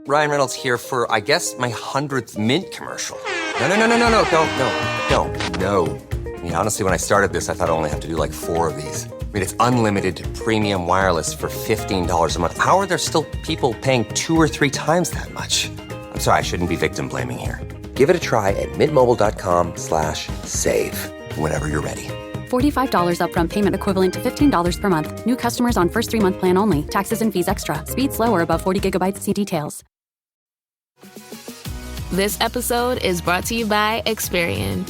Ryan Reynolds here for, I guess, my 100th Mint commercial. No, don't. No. I mean, honestly, when I started this, I thought I only have to do like 4 of these. I mean, it's unlimited premium wireless for $15 a month. How are there still people paying 2 or 3 times that much? I'm sorry, I shouldn't be victim blaming here. Give it a try at mintmobile.com/save. Whenever you're ready. $45 upfront payment equivalent to $15 per month. New customers on first 3-month plan only. Taxes and fees extra. Speed slower above 40 gigabytes. See details. This episode is brought to you by Experian.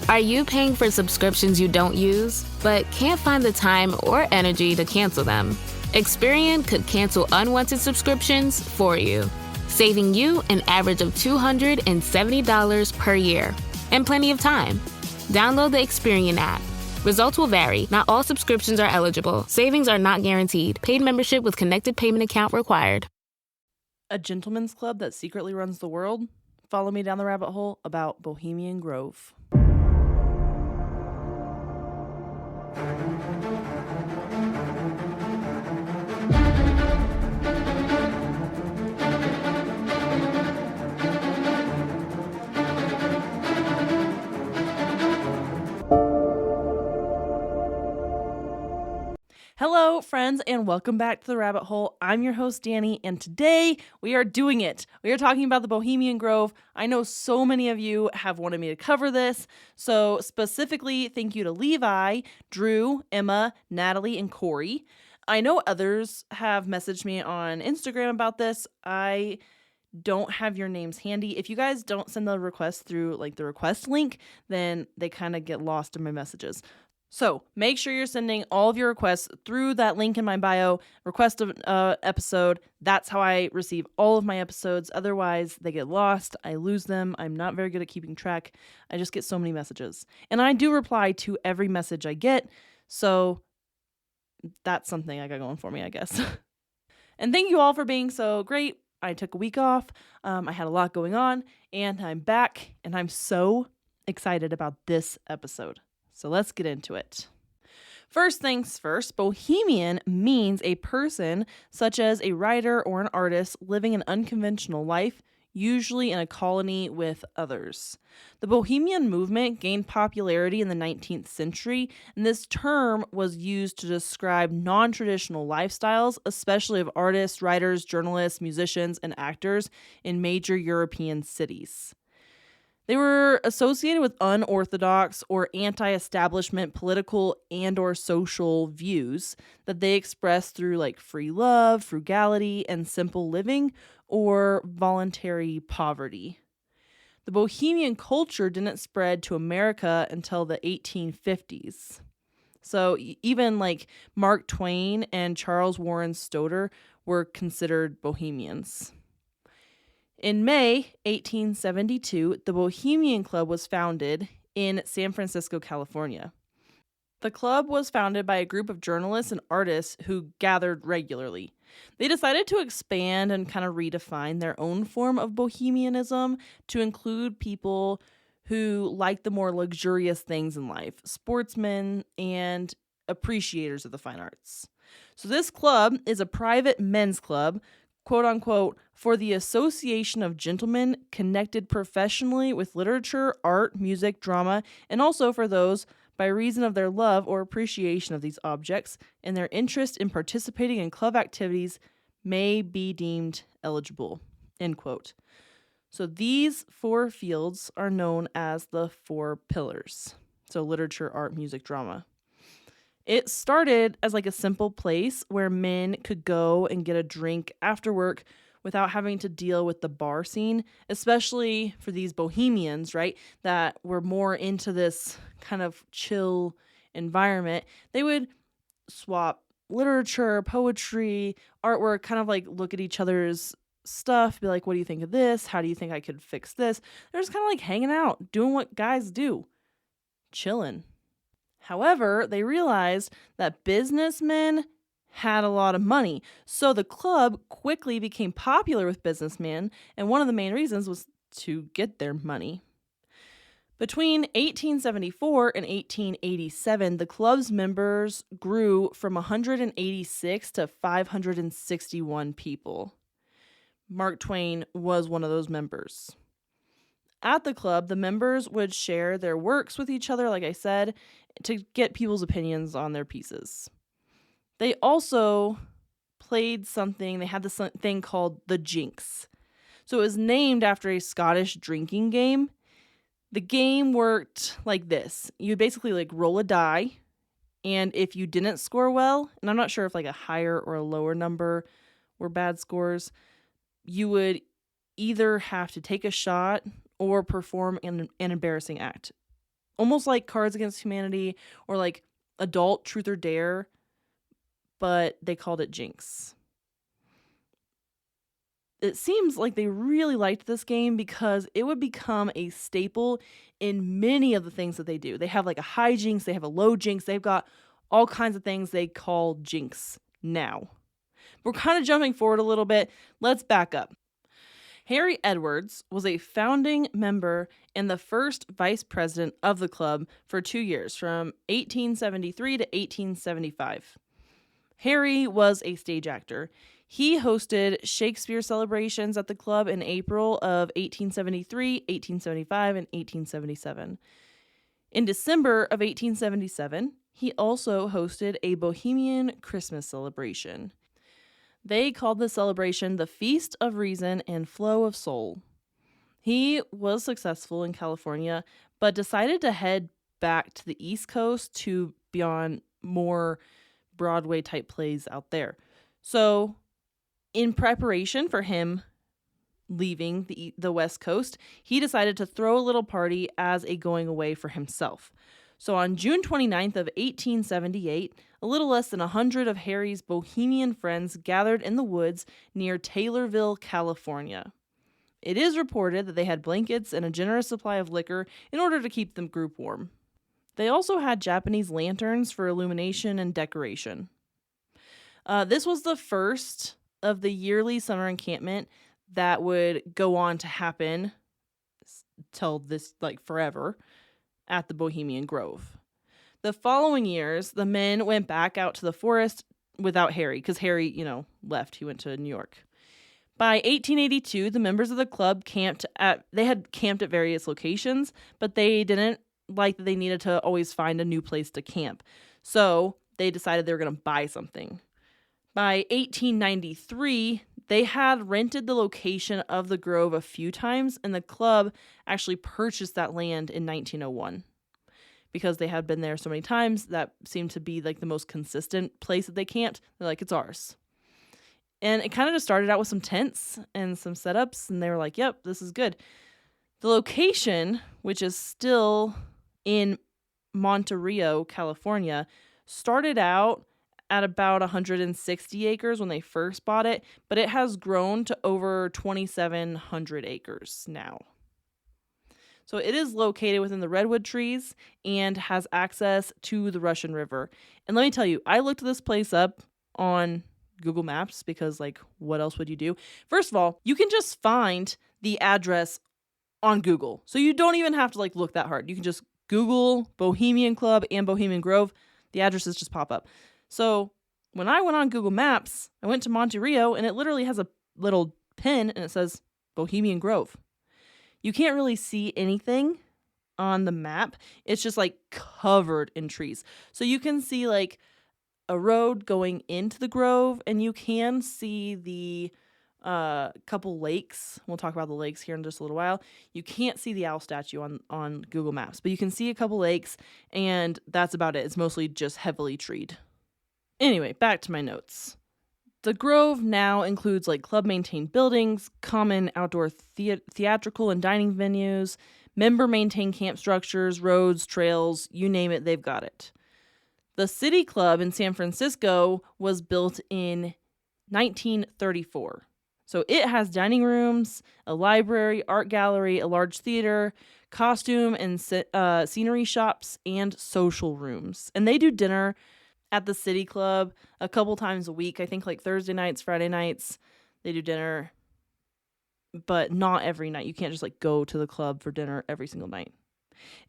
Are you paying for subscriptions you don't use, but can't find the time or energy to cancel them? Experian could cancel unwanted subscriptions for you, saving you an average of $270 per year. And plenty of time. Download the Experian app. Results will vary. Not all subscriptions are eligible. Savings are not guaranteed. Paid membership with connected payment account required. A gentleman's club that secretly runs the world? Follow me down the rabbit hole about Bohemian Grove. Hello, friends, and welcome back to The Rabbit Hole. I'm your host, Danny, and today we are doing it. We are talking about the Bohemian Grove. I know so many of you have wanted me to cover this, so specifically, thank you to Levi, Drew, Emma, Natalie, and Corey. I know others have messaged me on Instagram about this. I don't have your names handy. If you guys don't send the request through like the request link, then they kind of get lost in my messages. So make sure you're sending all of your requests through that link in my bio, request an episode. That's how I receive all of my episodes. Otherwise, they get lost. I lose them. I'm not very good at keeping track. I just get so many messages. And I do reply to every message I get. So that's something I got going for me, I guess. And thank you all for being so great. I took a week off. I had a lot going on. And I'm back. And I'm so excited about this episode. So let's get into it. First things first, Bohemian means a person such as a writer or an artist living an unconventional life, usually in a colony with others. The Bohemian movement gained popularity in the 19th century, and this term was used to describe non-traditional lifestyles, especially of artists, writers, journalists, musicians, and actors in major European cities. They were associated with unorthodox or anti-establishment political and or social views that they expressed through like free love, frugality, and simple living or voluntary poverty. The Bohemian culture didn't spread to America until the 1850s. So even like Mark Twain and Charles Warren Stoddard were considered Bohemians. In May 1872, the Bohemian Club was founded in San Francisco, California. The club was founded by a group of journalists and artists who gathered regularly. They decided to expand and kind of redefine their own form of bohemianism to include people who like the more luxurious things in life, sportsmen and appreciators of the fine arts. So this club is a private men's club, quote unquote, for the association of gentlemen connected professionally with literature, art, music, drama, and also for those by reason of their love or appreciation of these objects and their interest in participating in club activities may be deemed eligible, end quote. So these 4 fields are known as the 4 pillars. So literature, art, music, drama. It started as like a simple place where men could go and get a drink after work without having to deal with the bar scene, especially for these bohemians, right, that were more into this kind of chill environment. They would swap literature, poetry, artwork, kind of like look at each other's stuff, be like, what do you think of this? How do you think I could fix this? They're just kind of like hanging out, doing what guys do, chilling. However, they realized that businessmen had a lot of money, so the club quickly became popular with businessmen, and one of the main reasons was to get their money. Between 1874 and 1887, the club's members grew from 186 to 561 people. Mark Twain was one of those members. At the club, the members would share their works with each other, like I said, to get people's opinions on their pieces. They also played something, they had this thing called the Jinx. So it was named after a Scottish drinking game. The game worked like this. You would basically like roll a die, and if you didn't score well, and I'm not sure if like a higher or a lower number were bad scores, you would either have to take a shot or perform an embarrassing act. Almost like Cards Against Humanity or like Adult Truth or Dare, but they called it Jinx. It seems like they really liked this game because it would become a staple in many of the things that they do. They have like a high jinx, they have a low jinx, they've got all kinds of things they call jinx now. We're kind of jumping forward a little bit. Let's back up. Harry Edwards was a founding member and the first vice president of the club for 2 years, from 1873 to 1875. Harry was a stage actor. He hosted Shakespeare celebrations at the club in April of 1873, 1875, and 1877. In December of 1877, he also hosted a Bohemian Christmas celebration. They called the celebration the Feast of Reason and Flow of Soul. He was successful in California, but decided to head back to the East Coast to be on more Broadway-type plays out there. So, in preparation for him leaving the West Coast, he decided to throw a little party as a going away for himself. So on June 29th of 1878, a little less than 100 of Harry's Bohemian friends gathered in the woods near Taylorville, California. It is reported that they had blankets and a generous supply of liquor in order to keep the group warm. They also had Japanese lanterns for illumination and decoration. This was the first of the yearly summer encampment that would go on to happen till this, like, forever at the Bohemian Grove. The following years, the men went back out to the forest without Harry, because Harry, left. He went to New York. By 1882, the members of the club had camped at various locations, but they didn't like that they needed to always find a new place to camp. So they decided they were going to buy something. By 1893, they had rented the location of the Grove a few times, and the club actually purchased that land in 1901. Because they had been there so many times, that seemed to be like the most consistent place that they camped. They're like, it's ours. And it kind of just started out with some tents and some setups, and they were like, yep, this is good. The location, which is still in Monterey, California, started out at about 160 acres when they first bought it, but it has grown to over 2,700 acres now. So it is located within the redwood trees and has access to the Russian River. And let me tell you, I looked this place up on Google Maps because, like, what else would you do? First of all, you can just find the address on Google. So you don't even have to, like, look that hard. You can just Google Bohemian Club and Bohemian Grove. The addresses just pop up. So when I went on Google Maps, I went to Monterey, and it literally has a little pin and it says Bohemian Grove. You can't really see anything on the map. It's just like covered in trees. So you can see like a road going into the Grove, and you can see the couple lakes. We'll talk about the lakes here in just a little while. You can't see the owl statue on Google Maps, but you can see a couple lakes, and that's about it. It's mostly just heavily treed. Anyway, back to my notes. The Grove now includes like club-maintained buildings, common outdoor theatrical and dining venues, member-maintained camp structures, roads, trails, you name it, they've got it. The City Club in San Francisco was built in 1934. So it has dining rooms, a library, art gallery, a large theater, costume and scenery shops, and social rooms. And they do dinner at the City Club a couple times a week. I think like Thursday nights, Friday nights, they do dinner, but not every night. You can't just like go to the club for dinner every single night.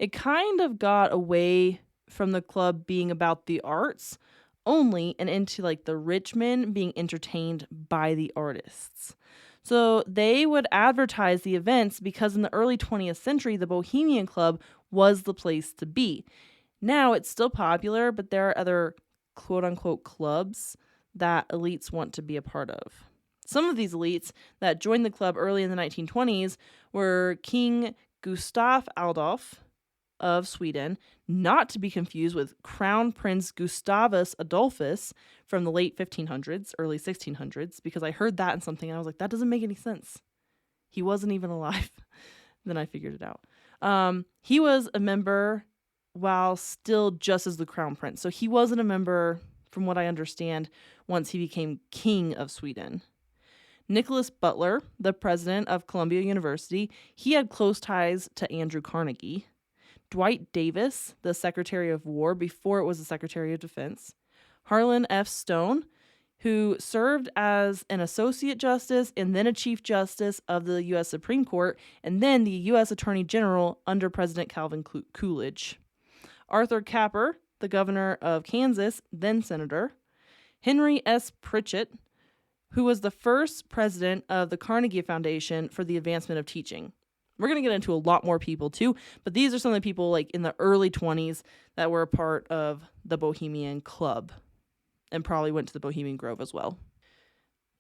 It kind of got away from the club being about the arts only and into like the rich men being entertained by the artists. So they would advertise the events because in the early 20th century, the Bohemian Club was the place to be. Now it's still popular, but there are other quote unquote clubs that elites want to be a part of. Some of these elites that joined the club early in the 1920s were King Gustav Adolf of Sweden, not to be confused with Crown Prince Gustavus Adolphus from the late 1500s, early 1600s, because I heard that in something and I was like, that doesn't make any sense. He wasn't even alive. Then I figured it out. He was a member while still just as the Crown Prince. So he wasn't a member, from what I understand, once he became King of Sweden. Nicholas Butler, the president of Columbia University, he had close ties to Andrew Carnegie. Dwight Davis, the Secretary of War before it was the Secretary of Defense. Harlan F. Stone, who served as an Associate Justice and then a Chief Justice of the U.S. Supreme Court, and then the U.S. Attorney General under President Calvin Coolidge. Arthur Capper, the governor of Kansas, then senator. Henry S. Pritchett, who was the first president of the Carnegie Foundation for the Advancement of Teaching. We're going to get into a lot more people too, but these are some of the people like in the early 20s that were a part of the Bohemian Club and probably went to the Bohemian Grove as well.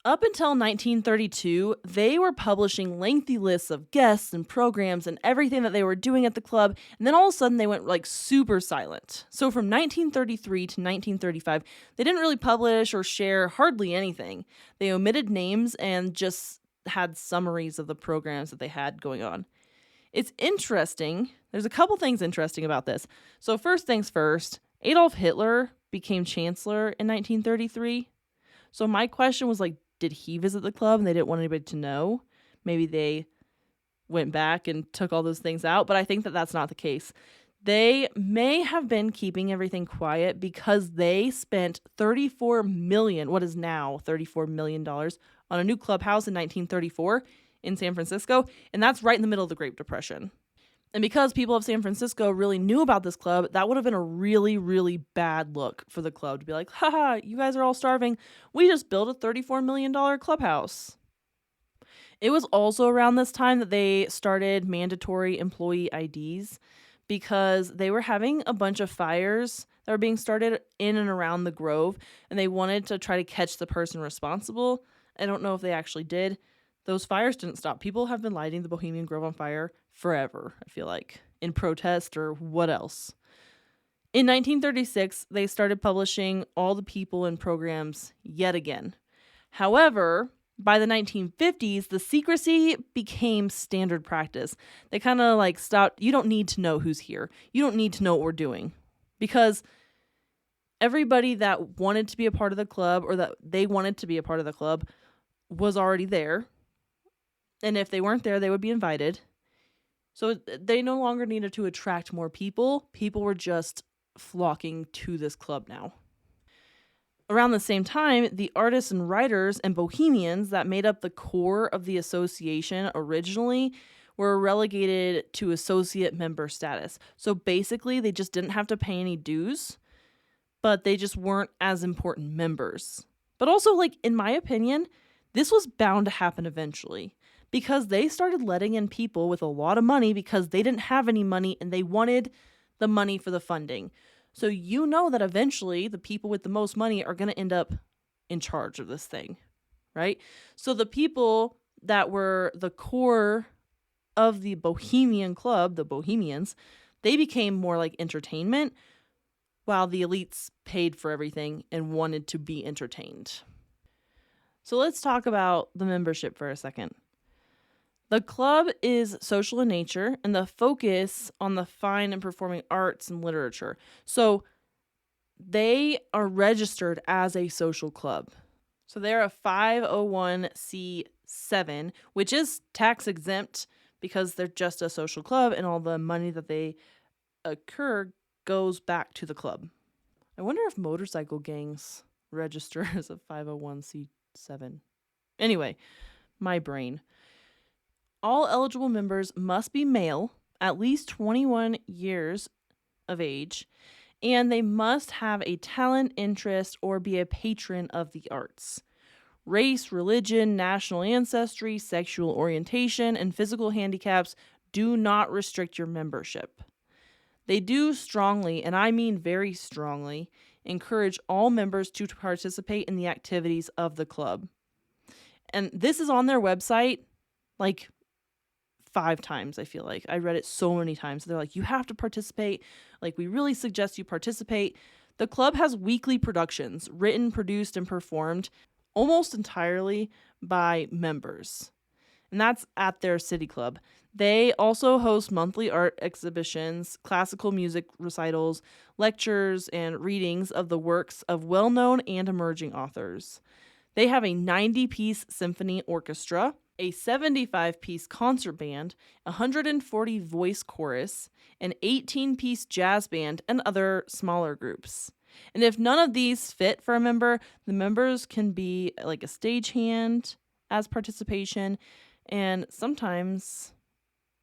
Up until 1932, they were publishing lengthy lists of guests and programs and everything that they were doing at the club, and then all of a sudden they went like super silent. So from 1933 to 1935, they didn't really publish or share hardly anything. They omitted names and just had summaries of the programs that they had going on. It's interesting. There's a couple things interesting about this. So first things first, Adolf Hitler became chancellor in 1933. So my question was like, did he visit the club and they didn't want anybody to know? Maybe they went back and took all those things out, but I think that that's not the case. They may have been keeping everything quiet because they spent $34 million, what is now $34 million, on a new clubhouse in 1934 in San Francisco, and that's right in the middle of the Great Depression. And because people of San Francisco really knew about this club, that would have been a really, really bad look for the club to be like, haha, you guys are all starving. We just built a $34 million clubhouse. It was also around this time that they started mandatory employee IDs because they were having a bunch of fires that were being started in and around the Grove, and they wanted to try to catch the person responsible. I don't know if they actually did. Those fires didn't stop. People have been lighting the Bohemian Grove on fire forever, I feel like, in protest or what else. In 1936, they started publishing all the people and programs yet again. However, by the 1950s, the secrecy became standard practice. They kind of like stopped. You don't need to know who's here. You don't need to know what we're doing. Because everybody that wanted to be a part of the club or that they wanted to be a part of the club was already there. And if they weren't there, they would be invited. So they no longer needed to attract more people. People were just flocking to this club now. Around the same time, the artists and writers and bohemians that made up the core of the association originally were relegated to associate member status. So basically, they just didn't have to pay any dues, but they just weren't as important members. But also, like, in my opinion, this was bound to happen eventually because they started letting in people with a lot of money because they didn't have any money and they wanted the money for the funding. So you know that eventually the people with the most money are going to end up in charge of this thing, right? So the people that were the core of the Bohemian Club, the Bohemians, they became more like entertainment while the elites paid for everything and wanted to be entertained. So let's talk about the membership for a second. The club is social in nature and the focus on the fine and performing arts and literature. So they are registered as a social club. So they're a 501c7, which is tax exempt because they're just a social club and all the money that they incur goes back to the club. I wonder if motorcycle gangs register as a 501c7. Anyway, my brain. All eligible members must be male, at least 21 years of age, and they must have a talent, interest, or be a patron of the arts. Race, religion, national ancestry, sexual orientation, and physical handicaps do not restrict your membership. They do strongly, and I mean very strongly, encourage all members to participate in the activities of the club. And this is on their website like 5 times, I feel like. I read it so many times. They're like, you have to participate. Like, we really suggest you participate. The club has weekly productions, written, produced, and performed almost entirely by members. And that's at their city club. They also host monthly art exhibitions, classical music recitals, lectures, and readings of the works of well-known and emerging authors. They have a 90-piece symphony orchestra, a 75-piece concert band, a 140-voice chorus, an 18-piece jazz band, and other smaller groups. And if none of these fit for a member, the members can be like a stagehand as participation, and sometimes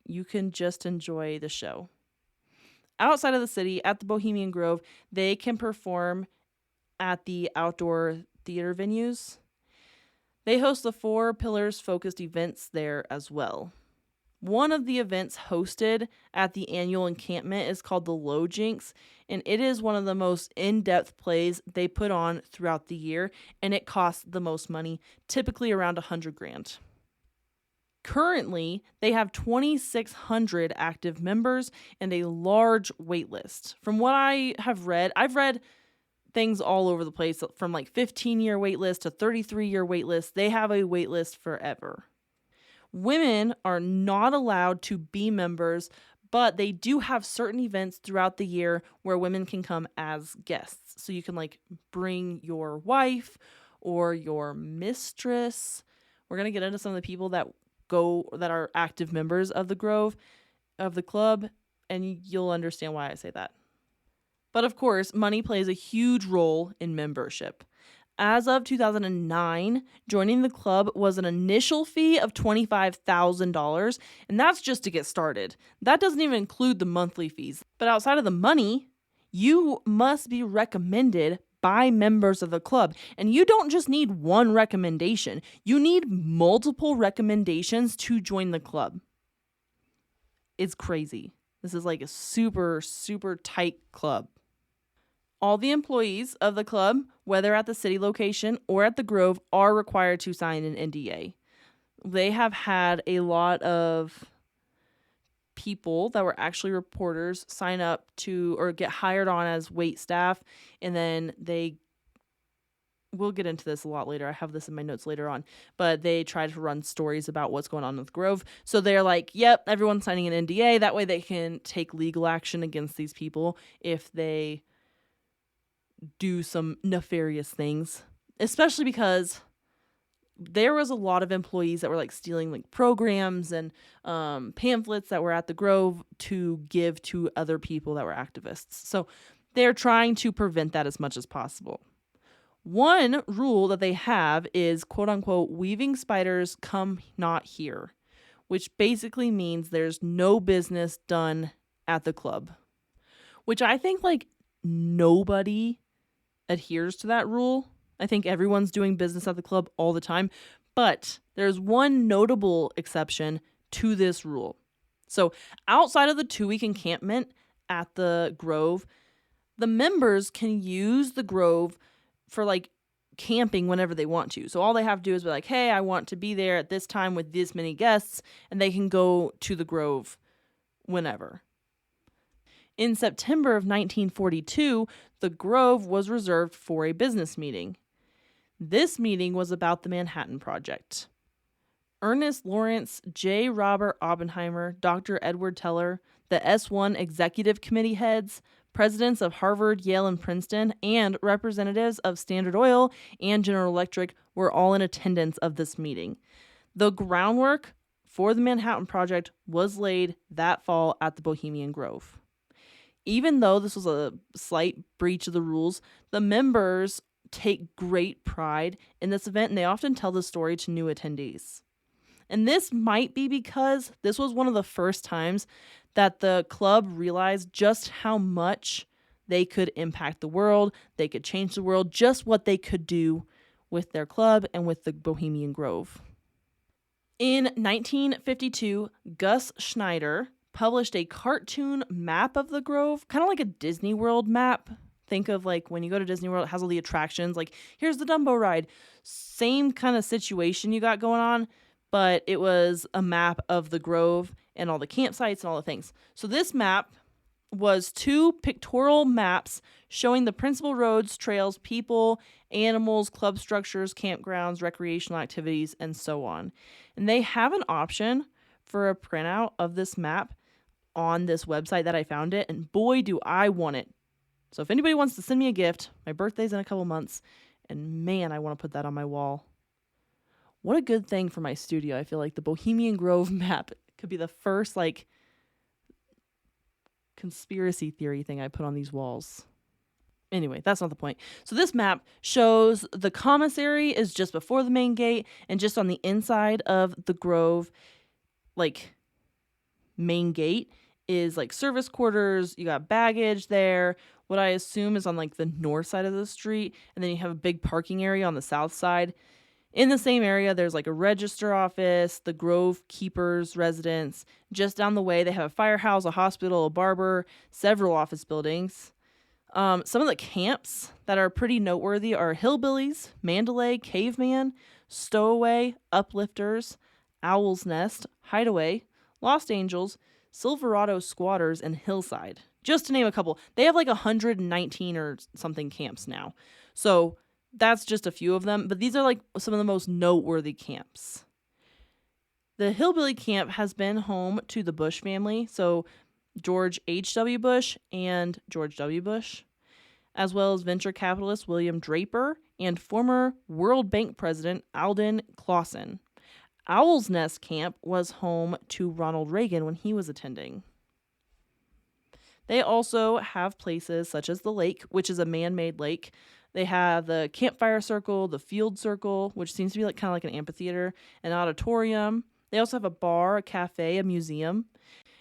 you can just enjoy the show. Outside of the city, at the Bohemian Grove, they can perform at the outdoor theater venues. They host the 4 Pillars focused events there as well. One of the events hosted at the annual encampment is called the Low Jinks, and it is one of the most in-depth plays they put on throughout the year, and it costs the most money, typically around $100,000. Currently, they have 2,600 active members and a large wait list. From what I have read, I've read things all over the place, from like 15-year wait list to 33-year wait list. They have a wait list forever. Women are not allowed to be members, but they do have certain events throughout the year where women can come as guests. So you can like bring your wife or your mistress. We're going to get into some of the people that are active members of the Grove, of the club, and you'll understand why I say that. But of course, money plays a huge role in membership. As of 2009, joining the club was an initial fee of $25,000, and that's just to get started. That doesn't even include the monthly fees. But outside of the money, you must be recommended by members of the club. And you don't just need one recommendation. You need multiple recommendations to join the club. It's crazy. This is like a super, super tight club. All the employees of the club, whether at the city location or at the Grove, are required to sign an NDA. They have had a lot of people that were actually reporters sign up to or get hired on as wait staff, and then we'll get into this a lot later. I have this in my notes later on, but they try to run stories about what's going on with Grove. So they're like, yep, everyone's signing an NDA. That way they can take legal action against these people if they do some nefarious things, especially because there was a lot of employees that were like stealing like programs and pamphlets that were at the Grove to give to other people that were activists. So they're trying to prevent that as much as possible. One rule that they have is, quote unquote, weaving spiders come not here, which basically means there's no business done at the club, which I think like nobody adheres to that rule. I think everyone's doing business at the club all the time, but there's one notable exception to this rule. So outside of the 2-week encampment at the Grove, the members can use the Grove for like camping whenever they want to. So all they have to do is be like, hey, I want to be there at this time with this many guests, and they can go to the Grove whenever. In September of 1942, the Grove was reserved for a business meeting. This meeting was about the Manhattan Project. Ernest Lawrence, J. Robert Oppenheimer, Dr. Edward Teller, the S1 Executive Committee heads, presidents of Harvard, Yale, and Princeton, and representatives of Standard Oil and General Electric were all in attendance of this meeting. The groundwork for the Manhattan Project was laid that fall at the Bohemian Grove. Even though this was a slight breach of the rules, the members take great pride in this event, and they often tell the story to new attendees. And this might be because this was one of the first times that the club realized just how much they could impact the world, they could change the world, just what they could do with their club and with the Bohemian Grove. In 1952, Gus Schneider published a cartoon map of the Grove, kind of like a Disney World map. Think of like when you go to Disney World, it has all the attractions, like here's the Dumbo ride. Same kind of situation you got going on, but it was a map of the Grove and all the campsites and all the things. So this map was 2 pictorial maps showing the principal roads, trails, people, animals, club structures, campgrounds, recreational activities, and so on. And they have an option for a printout of this map on this website that I found it, and boy, do I want it. So if anybody wants to send me a gift, my birthday's in a couple months, and man, I want to put that on my wall. What a good thing for my studio. I feel like the Bohemian Grove map could be the first, like, conspiracy theory thing I put on these walls. Anyway, that's not the point. So this map shows the commissary is just before the main gate, and just on the inside of the Grove, like, main gate is like service quarters. You got baggage there. What I assume is on like the north side of the street, and then you have a big parking area on the south side. In the same area, there's like a register office, the Grove Keeper's residence. Just down the way, they have a firehouse, a hospital, a barber, several office buildings. Some of the camps that are pretty noteworthy are Hillbillies, Mandalay, Caveman, Stowaway, Uplifters, Owl's Nest, Hideaway, Lost Angels, Silverado Squatters, and Hillside. Just to name a couple. They have like 119 or something camps now. So that's just a few of them, but these are like some of the most noteworthy camps. The Hillbilly camp has been home to the Bush family, so George H.W. Bush and George W. Bush, as well as venture capitalist William Draper and former World Bank president Alden Clausen. Owl's Nest Camp was home to Ronald Reagan when he was attending. They also have places such as the lake, which is a man-made lake. They have the campfire circle, the field circle, which seems to be like kind of like an amphitheater, an auditorium. They also have a bar, a cafe, a museum.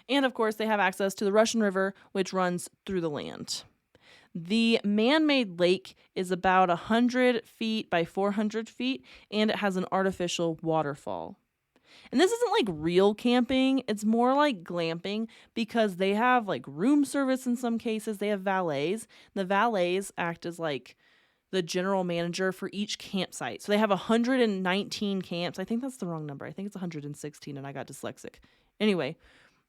And of course, they have access to the Russian River, which runs through the land. The man-made lake is about 100 feet by 400 feet, and it has an artificial waterfall. And this isn't like real camping. It's more like glamping because they have like room service in some cases. They have valets. The valets act as like the general manager for each campsite. So they have 119 camps. I think that's the wrong number. I think it's 116 and I got dyslexic. Anyway,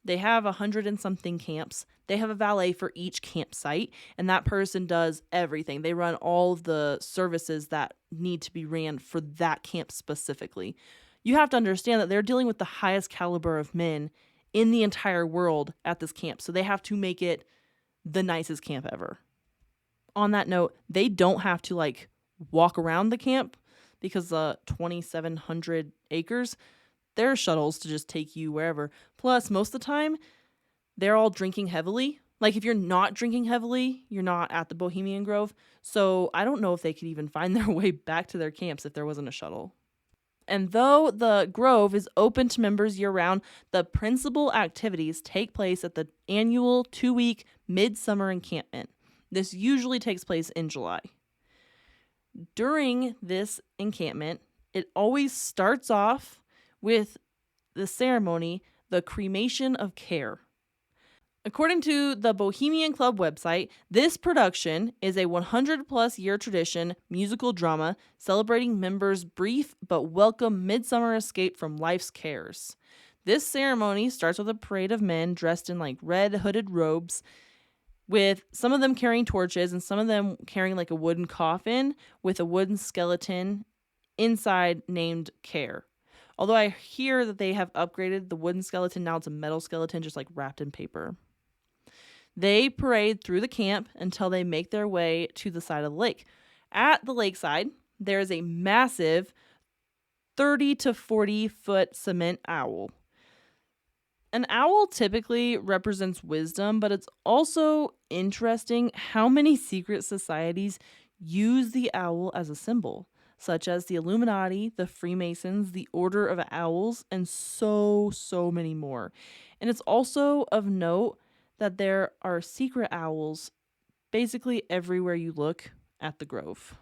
they have 100 and something camps. They have a valet for each campsite, and that person does everything. They run all of the services that need to be ran for that camp specifically. You have to understand that they're dealing with the highest caliber of men in the entire world at this camp, so they have to make it the nicest camp ever. On that note, they don't have to like walk around the camp because 2,700 acres. There are shuttles to just take you wherever. Plus, most of the time, they're all drinking heavily. Like, if you're not drinking heavily, you're not at the Bohemian Grove. So I don't know if they could even find their way back to their camps if there wasn't a shuttle. And though the Grove is open to members year-round, the principal activities take place at the annual 2-week midsummer encampment. This usually takes place in July. During this encampment, it always starts off with the ceremony, the cremation of care. According to the Bohemian Club website, this production is a 100-plus year tradition musical drama celebrating members' brief but welcome midsummer escape from life's cares. This ceremony starts with a parade of men dressed in like red hooded robes, with some of them carrying torches and some of them carrying like a wooden coffin with a wooden skeleton inside named Care. Although I hear that they have upgraded the wooden skeleton, now it's a metal skeleton just like wrapped in paper. They parade through the camp until they make their way to the side of the lake. At the lakeside, there is a massive 30 to 40 foot cement owl. An owl typically represents wisdom, but it's also interesting how many secret societies use the owl as a symbol, such as the Illuminati, the Freemasons, the Order of Owls, and so many more. And it's also of note that there are secret owls basically everywhere you look at the Grove.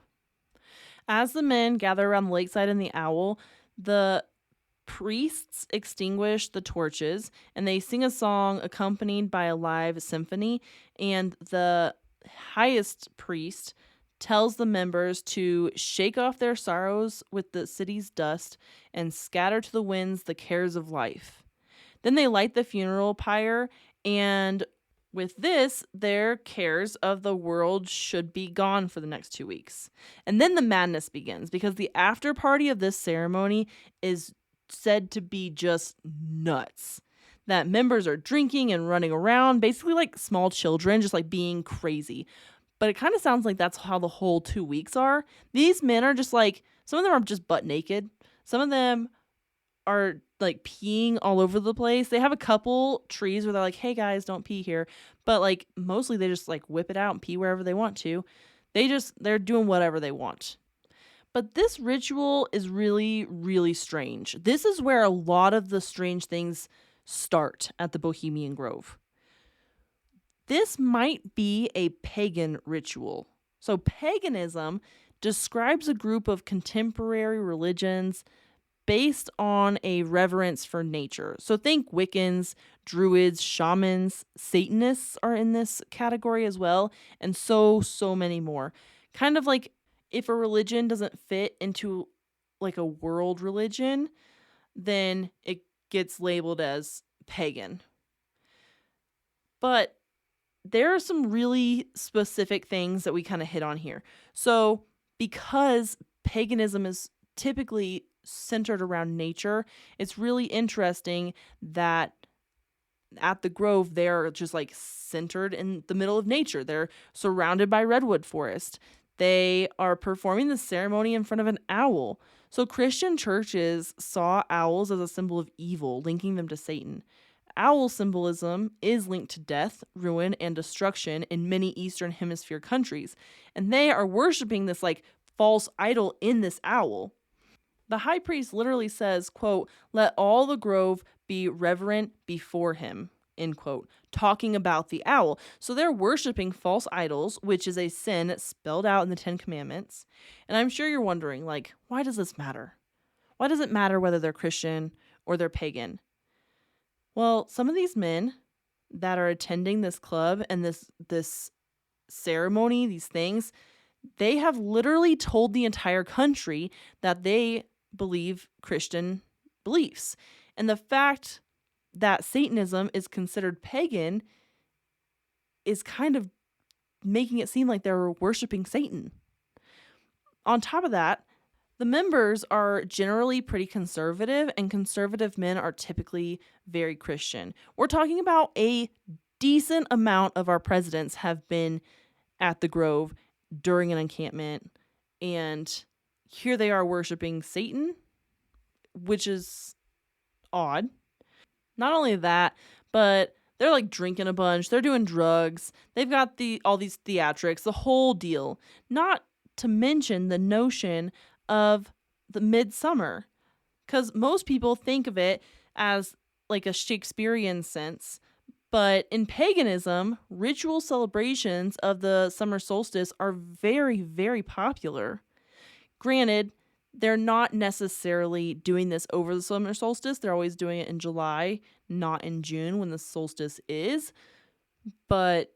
As the men gather around the lakeside and the owl, the priests extinguish the torches and they sing a song accompanied by a live symphony. And the highest priest tells the members to shake off their sorrows with the city's dust and scatter to the winds the cares of life. Then they light the funeral pyre, and with this, their cares of the world should be gone for the next 2 weeks. And then the madness begins because the after party of this ceremony is said to be just nuts. That members are drinking and running around, basically like small children, just like being crazy. But it kind of sounds like that's how the whole 2 weeks are. These men are just like, some of them are just butt naked. Some of them are like peeing all over the place. They have a couple trees where they're like, hey guys, don't pee here. But like mostly they just like whip it out and pee wherever they want to. They're doing whatever they want. But this ritual is really, really strange. This is where a lot of the strange things start at the Bohemian Grove. This might be a pagan ritual. So paganism describes a group of contemporary religions based on a reverence for nature. So think Wiccans, Druids, shamans, Satanists are in this category as well, and so many more. Kind of like if a religion doesn't fit into like a world religion, then it gets labeled as pagan. But there are some really specific things that we kind of hit on here. So because paganism is typically centered around nature, it's really interesting that at the Grove, they're just like centered in the middle of nature. They're surrounded by redwood forest. They are performing the ceremony in front of an owl. So Christian churches saw owls as a symbol of evil, linking them to Satan. Owl symbolism is linked to death, ruin, and destruction in many Eastern Hemisphere countries. And they are worshiping this like false idol in this owl. The high priest literally says, quote, let all the grove be reverent before him, end quote, talking about the owl. So they're worshiping false idols, which is a sin spelled out in the 10 Commandments. And I'm sure you're wondering, like, why does this matter? Why does it matter whether they're Christian or they're pagan? Well, some of these men that are attending this club and this ceremony, these things, they have literally told the entire country that they believe Christian beliefs. And the fact that Satanism is considered pagan is kind of making it seem like they're worshiping Satan. On top of that, the members are generally pretty conservative, and conservative men are typically very Christian. We're talking about a decent amount of our presidents have been at the Grove during an encampment, and here they are worshiping Satan, which is odd. Not only that, but they're like drinking a bunch, they're doing drugs, they've got all these theatrics, the whole deal. Not to mention the notion of the midsummer, because most people think of it as like a Shakespearean sense. But in paganism, ritual celebrations of the summer solstice are very, very popular. Granted, they're not necessarily doing this over the summer solstice. They're always doing it in July, not in June when the solstice is. But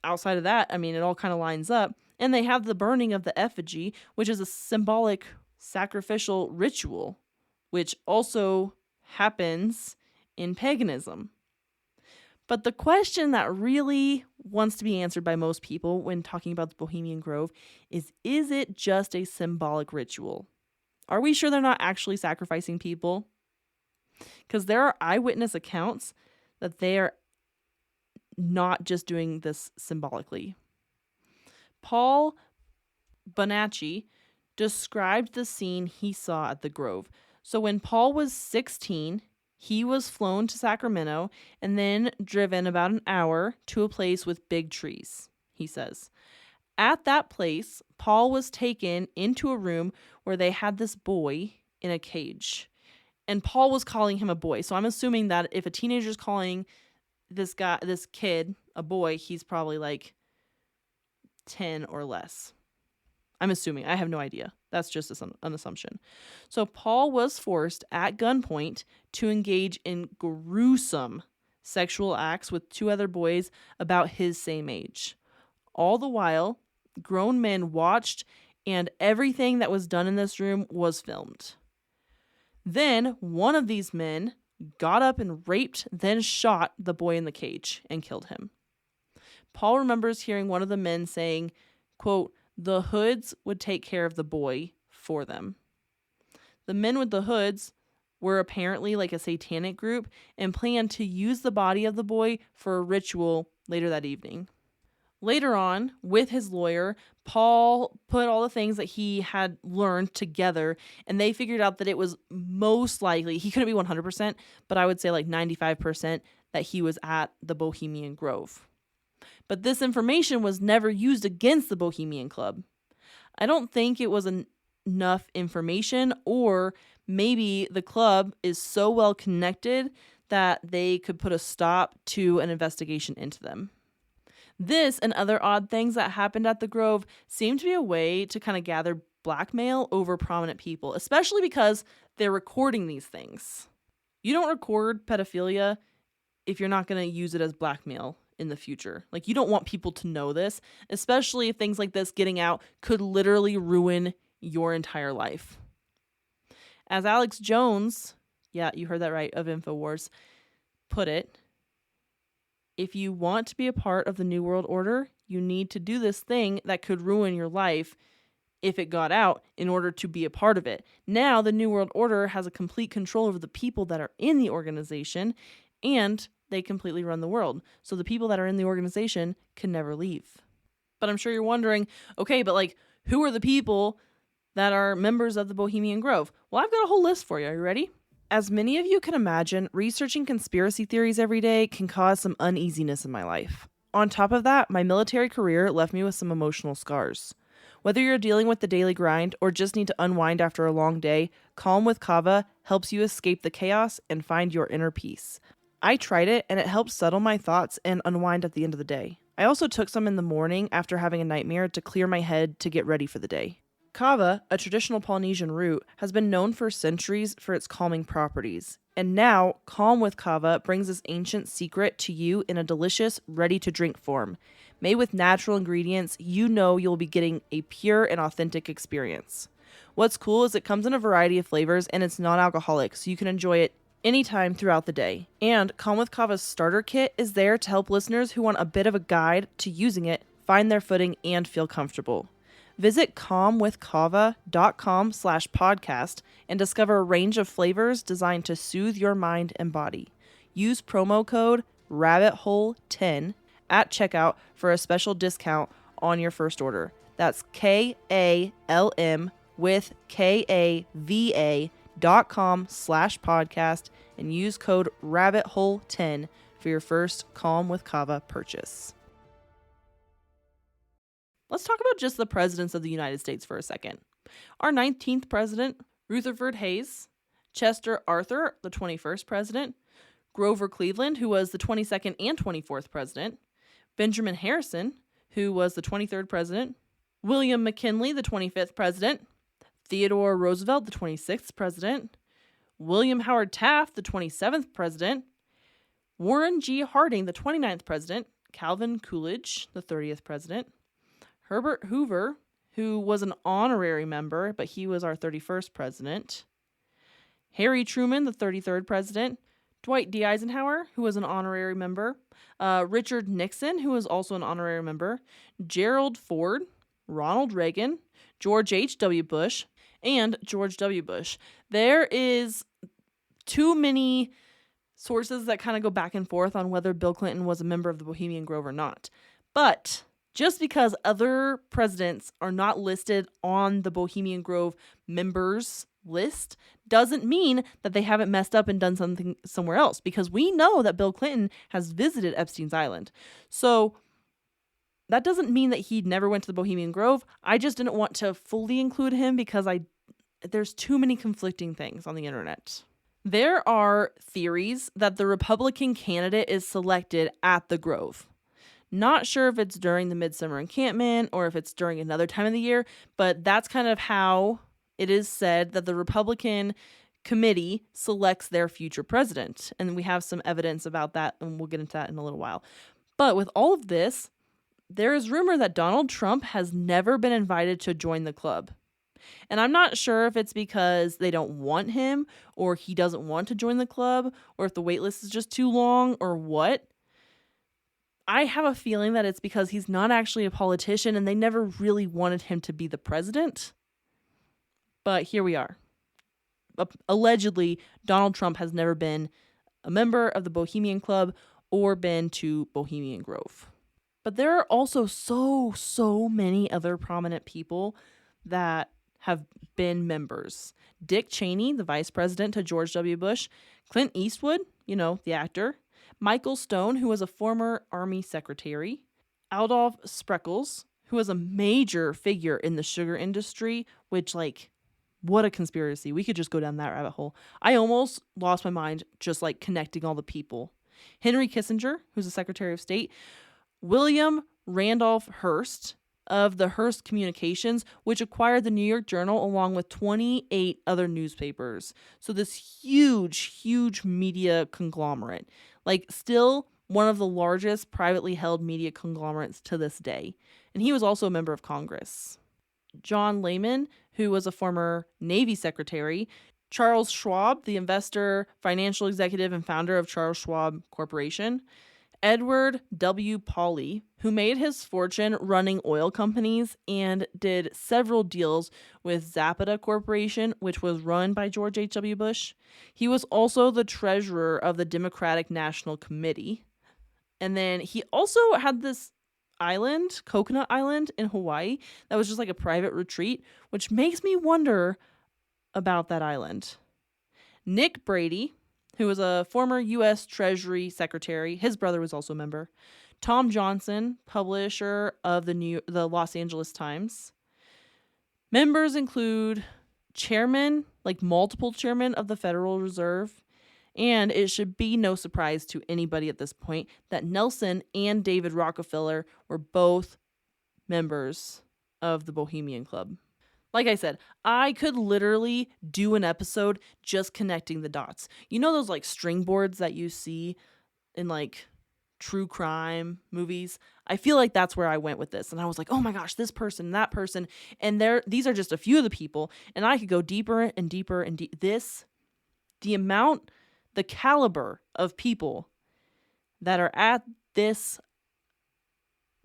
outside of that, I mean, it all kind of lines up. And they have the burning of the effigy, which is a symbolic sacrificial ritual, which also happens in paganism. But the question that really wants to be answered by most people when talking about the Bohemian Grove is it just a symbolic ritual? Are we sure they're not actually sacrificing people? Because there are eyewitness accounts that they are not just doing this symbolically. Paul Bonacci described the scene he saw at the Grove. So when Paul was 16, he was flown to Sacramento and then driven about an hour to a place with big trees, he says. At that place, Paul was taken into a room where they had this boy in a cage. And Paul was calling him a boy. So I'm assuming that if a teenager's calling this kid, a boy, he's probably like 10 or less. I'm assuming. I have no idea. That's just an assumption. So Paul was forced at gunpoint to engage in gruesome sexual acts with 2 other boys about his same age. All the while, grown men watched, and everything that was done in this room was filmed. Then one of these men got up and raped, then shot the boy in the cage and killed him. Paul remembers hearing one of the men saying, quote, "The hoods would take care of the boy for them." The men with the hoods were apparently like a satanic group and planned to use the body of the boy for a ritual later that evening. Later on, with his lawyer, Paul put all the things that he had learned together, and they figured out that it was most likely, he couldn't be 100%, but I would say like 95% that he was at the Bohemian Grove. But this information was never used against the Bohemian Club. I don't think it was enough information, or maybe the club is so well connected that they could put a stop to an investigation into them. This and other odd things that happened at the Grove seemed to be a way to kind of gather blackmail over prominent people, especially because they're recording these things. You don't record pedophilia if you're not going to use it as blackmail in the future. Like, you don't want people to know this, especially if things like this getting out could literally ruin your entire life. As Alex Jones, yeah, you heard that right, of InfoWars, put it, if you want to be a part of the New World Order, you need to do this thing that could ruin your life if it got out in order to be a part of it. Now, the New World Order has a complete control over the people that are in the organization, and they completely run the world. So the people that are in the organization can never leave. But I'm sure you're wondering, okay, but like, who are the people that are members of the Bohemian Grove? Well, I've got a whole list for you. Are you ready? As many of you can imagine, researching conspiracy theories every day can cause some uneasiness in my life. On top of that, my military career left me with some emotional scars. Whether you're dealing with the daily grind or just need to unwind after a long day, Calm with Kava helps you escape the chaos and find your inner peace. I tried it and it helped settle my thoughts and unwind at the end of the day. I also took some in the morning after having a nightmare to clear my head to get ready for the day. Kava, a traditional Polynesian root, has been known for centuries for its calming properties. And now, Calm with Kava brings this ancient secret to you in a delicious, ready-to-drink form. Made with natural ingredients, you know you'll be getting a pure and authentic experience. What's cool is it comes in a variety of flavors and it's non-alcoholic, so you can enjoy it anytime throughout the day. And Calm with Kava's starter kit is there to help listeners who want a bit of a guide to using it find their footing and feel comfortable. Visit calmwithkava.com/podcast and discover a range of flavors designed to soothe your mind and body. Use promo code RABBITHOLE10 at checkout for a special discount on your first order. That's KALM with KAVA.com/podcast and use code RABBITHOLE10 for your first Calm with Kava purchase. Let's talk about just the presidents of the United States for a second. Our 19th president, Rutherford Hayes, Chester Arthur, the 21st president, Grover Cleveland, who was the 22nd and 24th president, Benjamin Harrison, who was the 23rd president, William McKinley, the 25th president, Theodore Roosevelt, the 26th president, William Howard Taft, the 27th president, Warren G. Harding, the 29th president, Calvin Coolidge, the 30th president, Herbert Hoover, who was an honorary member, but he was our 31st president, Harry Truman, the 33rd president, Dwight D. Eisenhower, who was an honorary member, Richard Nixon, who was also an honorary member, Gerald Ford, Ronald Reagan, George H.W. Bush, and George W. Bush. There is too many sources that kind of go back and forth on whether Bill Clinton was a member of the Bohemian Grove or not. But just because other presidents are not listed on the Bohemian Grove members list doesn't mean that they haven't messed up and done something somewhere else, because we know that Bill Clinton has visited Epstein's Island. So that doesn't mean that he never went to the Bohemian Grove. I just didn't want to fully include him because there's too many conflicting things on the internet. There are theories that the Republican candidate is selected at the Grove. Not sure if it's during the midsummer encampment or if it's during another time of the year, but that's kind of how it is said that the Republican committee selects their future president. And we have some evidence about that, and we'll get into that in a little while. But with all of this, there is rumor that Donald Trump has never been invited to join the club. And I'm not sure if it's because they don't want him or he doesn't want to join the club or if the wait list is just too long or what. I have a feeling that it's because he's not actually a politician and they never really wanted him to be the president. But here we are. Allegedly, Donald Trump has never been a member of the Bohemian Club or been to Bohemian Grove. But there are also so many other prominent people that have been members. Dick Cheney, the vice president to George W. Bush, Clint Eastwood, the actor, Michael Stone, who was a former Army secretary, Adolph Spreckels, who was a major figure in the sugar industry, which, what a conspiracy. We could just go down that rabbit hole. I almost lost my mind just, connecting all the people. Henry Kissinger, who's the Secretary of State, William Randolph Hearst of the Hearst Communications, which acquired the New York Journal along with 28 other newspapers. So this huge media conglomerate. Still one of the largest privately held media conglomerates to this day. And he was also a member of Congress. John Lehman, who was a former Navy secretary, Charles Schwab, the investor, financial executive, and founder of Charles Schwab Corporation, Edward W. Pauley, who made his fortune running oil companies and did several deals with Zapata Corporation, which was run by George H.W. Bush. He was also the treasurer of the Democratic National Committee. And then he also had this island, Coconut Island in Hawaii, that was just a private retreat, which makes me wonder about that island. Nick Brady, who was a former U.S. Treasury Secretary. His brother was also a member. Tom Johnson, publisher of the Los Angeles Times. Members include chairman, multiple chairmen of the Federal Reserve. And it should be no surprise to anybody at this point that Nelson and David Rockefeller were both members of the Bohemian Club. Like I said, I could literally do an episode just connecting the dots. You know those string boards that you see in true crime movies? I feel like that's where I went with this. And I was like, oh my gosh, this person, that person. And these are just a few of the people. And I could go deeper and deeper and the caliber of people that are at this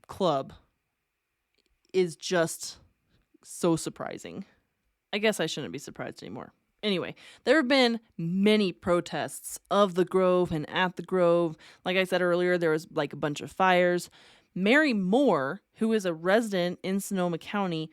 club is just so surprising. I guess I shouldn't be surprised anymore. Anyway, there have been many protests of the Grove and at the Grove. Like I said earlier, there was a bunch of fires. Mary Moore, who is a resident in Sonoma County,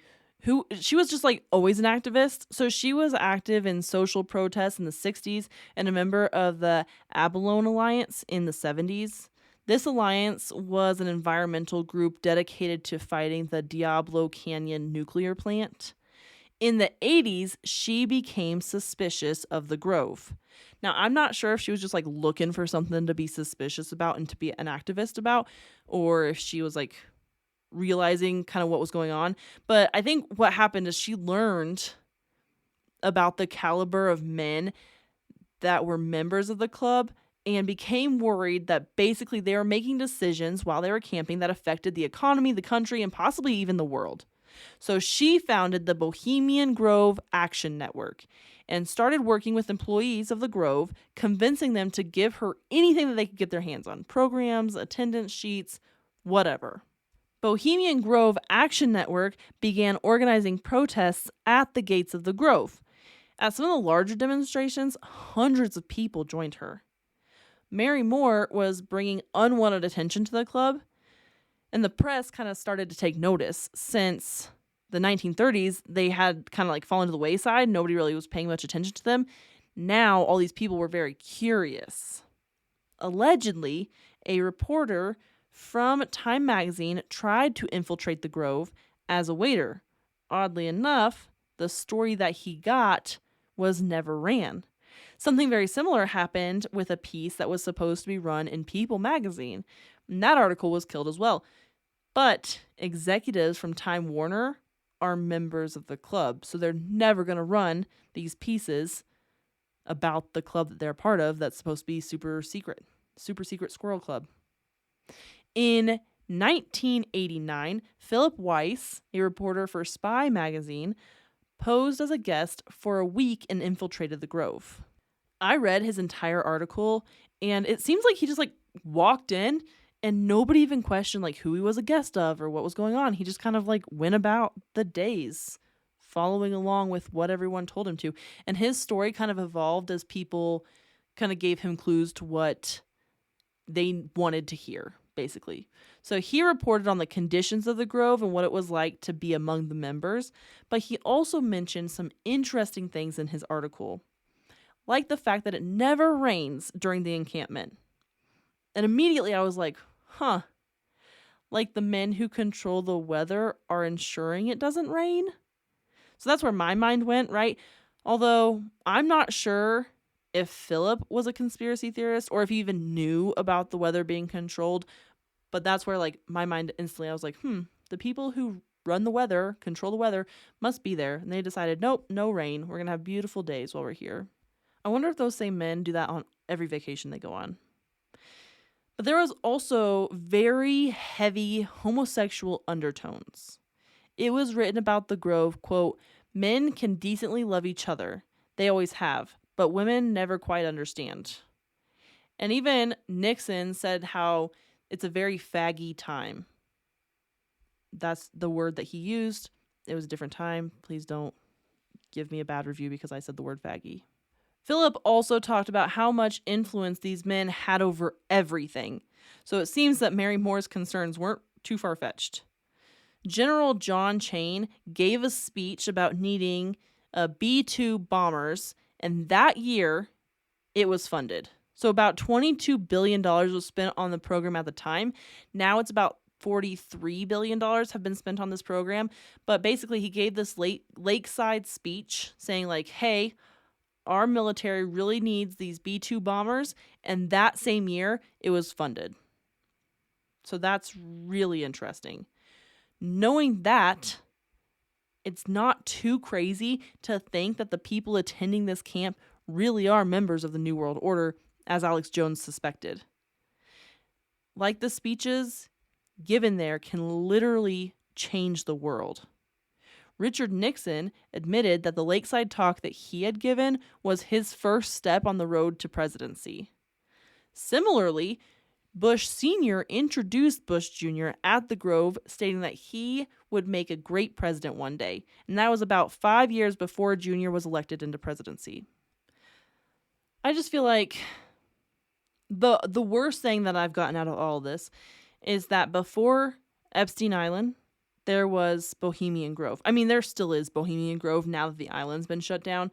she was just always an activist. So she was active in social protests in the 60s and a member of the Abalone Alliance in the 70s. This alliance was an environmental group dedicated to fighting the Diablo Canyon nuclear plant. In the 80s, she became suspicious of the Grove. Now, I'm not sure if she was just looking for something to be suspicious about and to be an activist about, or if she was realizing kind of what was going on. But I think what happened is she learned about the caliber of men that were members of the club and became worried that basically they were making decisions while they were camping that affected the economy, the country, and possibly even the world. So she founded the Bohemian Grove Action Network and started working with employees of the Grove, convincing them to give her anything that they could get their hands on, programs, attendance sheets, whatever. Bohemian Grove Action Network began organizing protests at the gates of the Grove. At some of the larger demonstrations, hundreds of people joined her. Mary Moore was bringing unwanted attention to the club, and the press kind of started to take notice. Since the 1930s, they had kind of fallen to the wayside. Nobody really was paying much attention to them. Now, all these people were very curious. Allegedly, a reporter from Time magazine tried to infiltrate the Grove as a waiter. Oddly enough, the story that he got was never ran. Something very similar happened with a piece that was supposed to be run in People magazine. And that article was killed as well. But executives from Time Warner are members of the club, so they're never going to run these pieces about the club that they're part of that's supposed to be super secret squirrel club. In 1989, Philip Weiss, a reporter for Spy magazine, posed as a guest for a week and infiltrated the Grove. I read his entire article, and it seems like he just walked in and nobody even questioned who he was a guest of or what was going on. He just kind of went about the days following along with what everyone told him to. And his story kind of evolved as people kind of gave him clues to what they wanted to hear, basically. So he reported on the conditions of the Grove and what it was like to be among the members, but he also mentioned some interesting things in his article, like the fact that it never rains during the encampment. And immediately I was like, huh, like the men who control the weather are ensuring it doesn't rain? So that's where my mind went, right? Although I'm not sure if Philip was a conspiracy theorist or if he even knew about the weather being controlled, but that's where my mind instantly, I was like, the people who run the weather, control the weather, must be there. And they decided, nope, no rain. We're going to have beautiful days while we're here. I wonder if those same men do that on every vacation they go on. But there was also very heavy homosexual undertones. It was written about the Grove, quote, "Men can decently love each other. They always have, but women never quite understand." And even Nixon said how it's a very faggy time. That's the word that he used. It was a different time. Please don't give me a bad review because I said the word faggy. Philip also talked about how much influence these men had over everything. So it seems that Mary Moore's concerns weren't too far-fetched. General John Chain gave a speech about needing B-2 bombers, and that year it was funded. So about $22 billion was spent on the program at the time. Now it's about $43 billion have been spent on this program. But basically he gave this lakeside speech saying hey, our military really needs these B-2 bombers. And that same year it was funded. So that's really interesting. Knowing that, it's not too crazy to think that the people attending this camp really are members of the New World Order, as Alex Jones suspected. Like the speeches given there can literally change the world. Richard Nixon admitted that the lakeside talk that he had given was his first step on the road to presidency. Similarly, Bush Sr. introduced Bush Jr. at the Grove, stating that he would make a great president one day, and that was about 5 years before Jr. was elected into presidency. I just feel like the worst thing that I've gotten out of all of this is that before Epstein Island, there was Bohemian Grove. I mean, there still is Bohemian Grove now that the island's been shut down,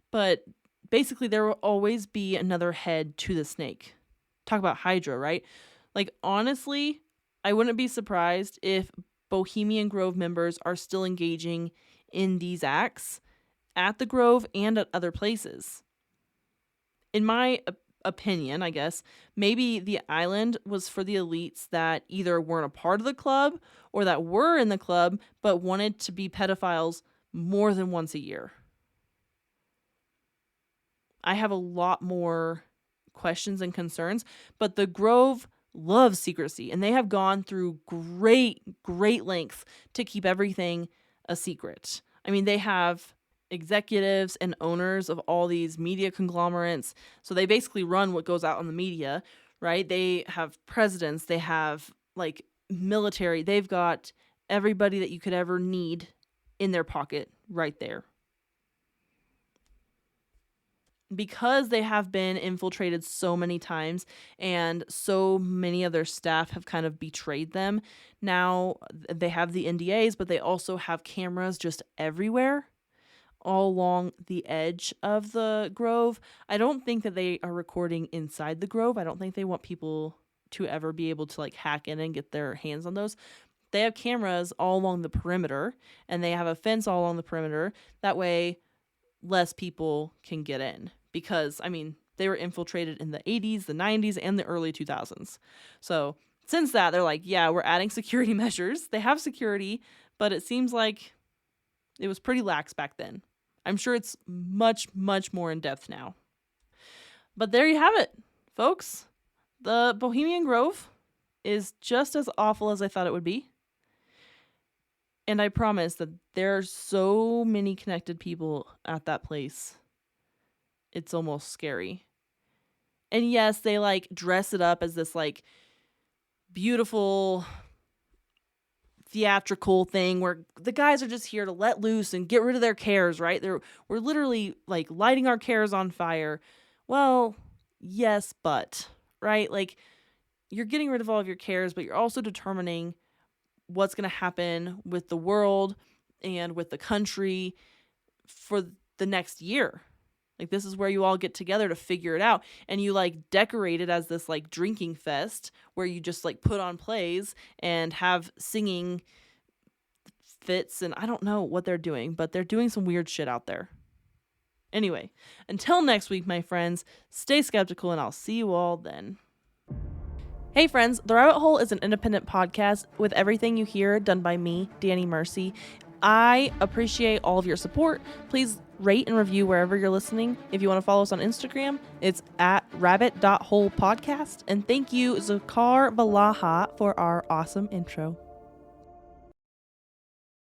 but basically there will always be another head to the snake. Talk about Hydra, right? Honestly, I wouldn't be surprised if Bohemian Grove members are still engaging in these acts at the Grove and at other places. In my opinion, I guess, maybe the island was for the elites that either weren't a part of the club or that were in the club but wanted to be pedophiles more than once a year. I have a lot more questions and concerns, but the Grove loves secrecy, and they have gone through great lengths to keep everything a secret. I mean, they have executives and owners of all these media conglomerates, so they basically run what goes out on the media, right? They have presidents, they have military, they've got everybody that you could ever need in their pocket right there. Because they have been infiltrated so many times and so many of their staff have kind of betrayed them, now they have the NDAs, but they also have cameras just everywhere, all along the edge of the Grove. I don't think that they are recording inside the Grove. I don't think they want people to ever be able to hack in and get their hands on those. They have cameras all along the perimeter, and they have a fence all along the perimeter. That way less people can get in, because I mean, they were infiltrated in the 80s, the 90s, and the early 2000s. So since that, they're like, yeah, we're adding security measures. They have security, but it seems like it was pretty lax back then. I'm sure it's much, much more in depth now. But there you have it, folks. The Bohemian Grove is just as awful as I thought it would be. And I promise that there are so many connected people at that place. It's almost scary. And yes, they like dress it up as this like beautiful theatrical thing where the guys are just here to let loose and get rid of their cares, right? We're literally like lighting our cares on fire. Well, yes, but, right? Like you're getting rid of all of your cares, but you're also determining what's going to happen with the world and with the country for the next year. Like this is where you all get together to figure it out, and you like decorate it as this like drinking fest where you just like put on plays and have singing fits, and I don't know what they're doing, but they're doing some weird shit out there. Anyway, until next week, my friends, stay skeptical and I'll see you all then. Hey friends, The Rabbit Hole is an independent podcast with everything you hear done by me, Danny Mercy. I appreciate all of your support. Please rate and review wherever you're listening. If you want to follow us on Instagram, it's at rabbit.holepodcast. And thank you, Zakar Balaha, for our awesome intro.